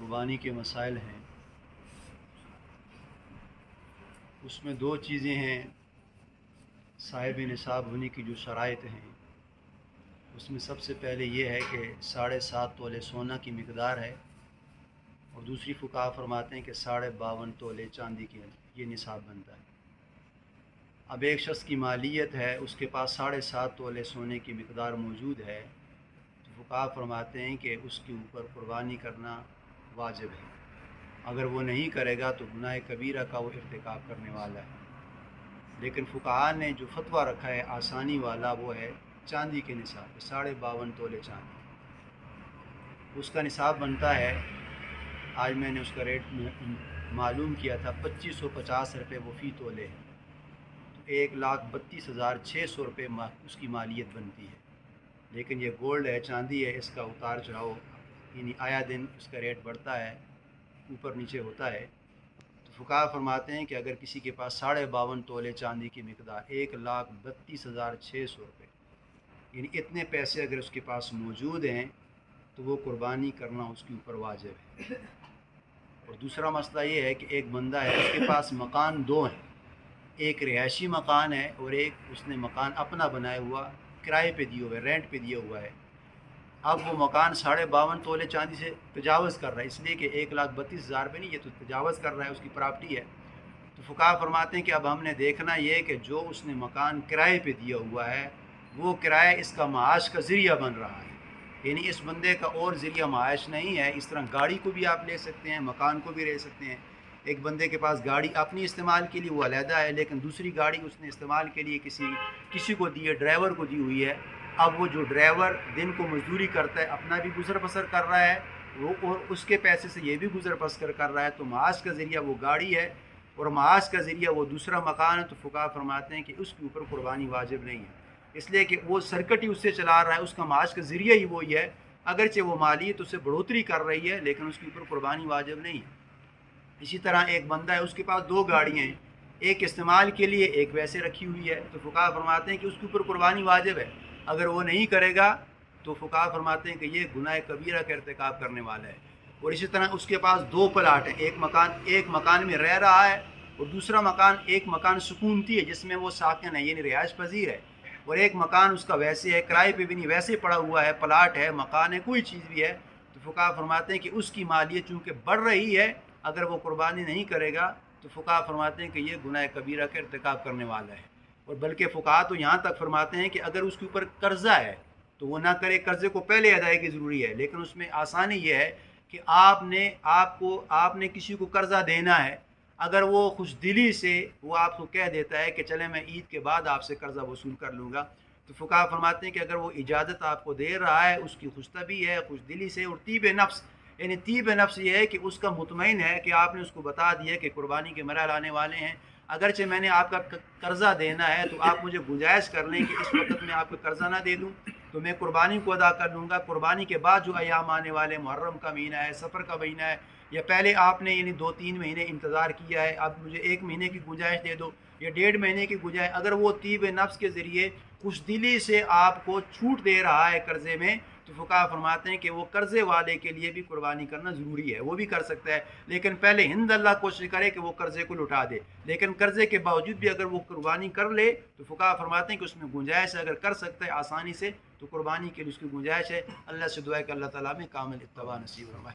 قربانی کے مسائل ہیں، اس میں دو چیزیں ہیں۔ صاحب نصاب ہونے کی جو شرائط ہیں، اس میں سب سے پہلے یہ ہے کہ 7.5 تولے سونا کی مقدار ہے، اور دوسری فقہا فرماتے ہیں کہ 52.5 تولے چاندی کی یہ نصاب بنتا ہے۔ اب ایک شخص کی مالیت ہے، اس کے پاس 7.5 تولے سونے کی مقدار موجود ہے، تو فقہا فرماتے ہیں کہ اس کے اوپر قربانی کرنا واجب ہے۔ اگر وہ نہیں کرے گا تو گناہ کبیرہ کا وہ ارتکاب کرنے والا ہے۔ لیکن فقہا نے جو فتویٰ رکھا ہے آسانی والا، وہ ہے چاندی کے نصاب، 52.5 تولے چاندی اس کا نصاب بنتا ہے۔ آج میں نے اس کا ریٹ معلوم کیا تھا، 2550 روپے وہ فی تولے ہے، تو 1,32,600 روپے اس کی مالیت بنتی ہے۔ لیکن یہ گولڈ ہے، چاندی ہے، اس کا اتار چڑھاؤ یعنی آیا دن اس کا ریٹ بڑھتا ہے، اوپر نیچے ہوتا ہے۔ تو فقہا فرماتے ہیں کہ اگر کسی کے پاس 52.5 تولے چاندی کی مقدار 1,32,600 روپے، یعنی اتنے پیسے اگر اس کے پاس موجود ہیں تو وہ قربانی کرنا اس کے اوپر واجب ہے۔ اور دوسرا مسئلہ یہ ہے کہ ایک بندہ ہے، اس کے پاس مکان دو ہیں، ایک رہائشی مکان ہے اور ایک اس نے مکان اپنا بنایا ہوا کرائے پہ دیا ہوا ہے، رینٹ پہ دیا ہوا ہے۔ اب وہ مکان 52.5 تولے چاندی سے تجاوز کر رہا ہے، اس لیے کہ 1,32,000 روپے نہیں، یہ تو تجاوز کر رہا ہے، اس کی پراپرٹی ہے۔ تو فقہا فرماتے ہیں کہ اب ہم نے دیکھنا یہ کہ جو اس نے مکان کرائے پہ دیا ہوا ہے، وہ کرایہ اس کا معاش کا ذریعہ بن رہا ہے، یعنی اس بندے کا اور ذریعہ معاش نہیں ہے۔ اس طرح گاڑی کو بھی آپ لے سکتے ہیں، مکان کو بھی لے سکتے ہیں۔ ایک بندے کے پاس گاڑی اپنی استعمال کے لیے وہ علیحدہ ہے، لیکن دوسری گاڑی اس نے استعمال کے لیے کسی کو دی ہے، ڈرائیور کو دی ہوئی ہے۔ اب وہ جو ڈرائیور دن کو مزدوری کرتا ہے، اپنا بھی گزر بسر کر رہا ہے، وہ اور اس کے پیسے سے یہ بھی گزر بسر کر رہا ہے، تو معاش کا ذریعہ وہ گاڑی ہے اور معاش کا ذریعہ وہ دوسرا مکان ہے۔ تو فقہا فرماتے ہیں کہ اس کے اوپر قربانی واجب نہیں ہے، اس لیے کہ وہ سرکٹ ہی اس سے چلا رہا ہے، اس کا معاش کا ذریعہ ہی وہی ہے۔ اگرچہ وہ مالیت اس سے بڑھوتری کر رہی ہے، لیکن اس کے اوپر قربانی واجب نہیں ہے۔ اسی طرح ایک بندہ ہے، اس کے پاس دو گاڑیاں ہیں، ایک استعمال کے لیے، ایک ویسے رکھی ہوئی ہے، تو فقہا فرماتے ہیں کہ اس کے اوپر قربانی واجب ہے۔ اگر وہ نہیں کرے گا تو فقہا فرماتے ہیں کہ یہ گناہ کبیرہ کا ارتکاب کرنے والا ہے۔ اور اسی طرح اس کے پاس دو پلاٹ ہیں، ایک مکان میں رہ رہا ہے اور دوسرا مکان ایک مکان سکونتی ہے جس میں وہ ساکن ہے، یعنی رہائش پذیر ہے، اور ایک مکان اس کا ویسے ہے، کرائے پہ بھی نہیں، ویسے پڑا ہوا ہے، پلاٹ ہے، مکان ہے، کوئی چیز بھی ہے۔ تو فقہا فرماتے ہیں کہ اس کی مالیت چونکہ بڑھ رہی ہے، اگر وہ قربانی نہیں کرے گا تو فقہا فرماتے ہیں کہ یہ گناہ کبیرہ کا ارتکاب کرنے والا ہے۔ اور بلکہ فقہا تو یہاں تک فرماتے ہیں کہ اگر اس کے اوپر قرضہ ہے تو وہ نہ کرے، قرضے کو پہلے ادائیگی ضروری ہے، لیکن اس میں آسانی یہ ہے کہ آپ نے کسی کو قرضہ دینا ہے، اگر وہ خوش دلی سے وہ آپ کو کہہ دیتا ہے کہ چلے میں عید کے بعد آپ سے قرضہ وصول کر لوں گا، تو فقہا فرماتے ہیں کہ اگر وہ اجازت آپ کو دے رہا ہے، اس کی خوش طبعی ہے، خوش دلی سے، اور طیب نفس، یعنی طیب نفس یہ ہے کہ اس کا مطمئن ہے کہ آپ نے اس کو بتا دیا کہ قربانی کے مرحلے آنے والے ہیں، اگرچہ میں نے آپ کا قرضہ دینا ہے تو آپ مجھے گنجائش کر لیں کہ اس وقت میں آپ کو قرضہ نہ دے دوں تو میں قربانی کو ادا کر لوں گا۔ قربانی کے بعد جو ایام آنے والے، محرم کا مہینہ ہے، سفر کا مہینہ ہے، یا پہلے آپ نے یعنی 2-3 مہینے انتظار کیا ہے، اب مجھے 1 مہینے کی گنجائش دے دو یا 1.5 مہینے کی گنجائش، اگر وہ طیب نفس کے ذریعے خوش دلی سے آپ کو چھوٹ دے رہا ہے قرضے میں، تو فقہا فرماتے ہیں کہ وہ قرضے والے کے لیے بھی قربانی کرنا ضروری ہے، وہ بھی کر سکتا ہے، لیکن پہلے ہند اللہ کوشش کرے کہ وہ قرضے کو لٹا دے۔ لیکن قرضے کے باوجود بھی اگر وہ قربانی کر لے تو فقہا فرماتے ہیں کہ اس میں گنجائش ہے، اگر کر سکتا ہے آسانی سے تو قربانی کے لیے اس کی گنجائش ہے۔ اللہ سے دعا ہے کہ اللہ تعالیٰ میں کامل اتباع نصیب فرمائے۔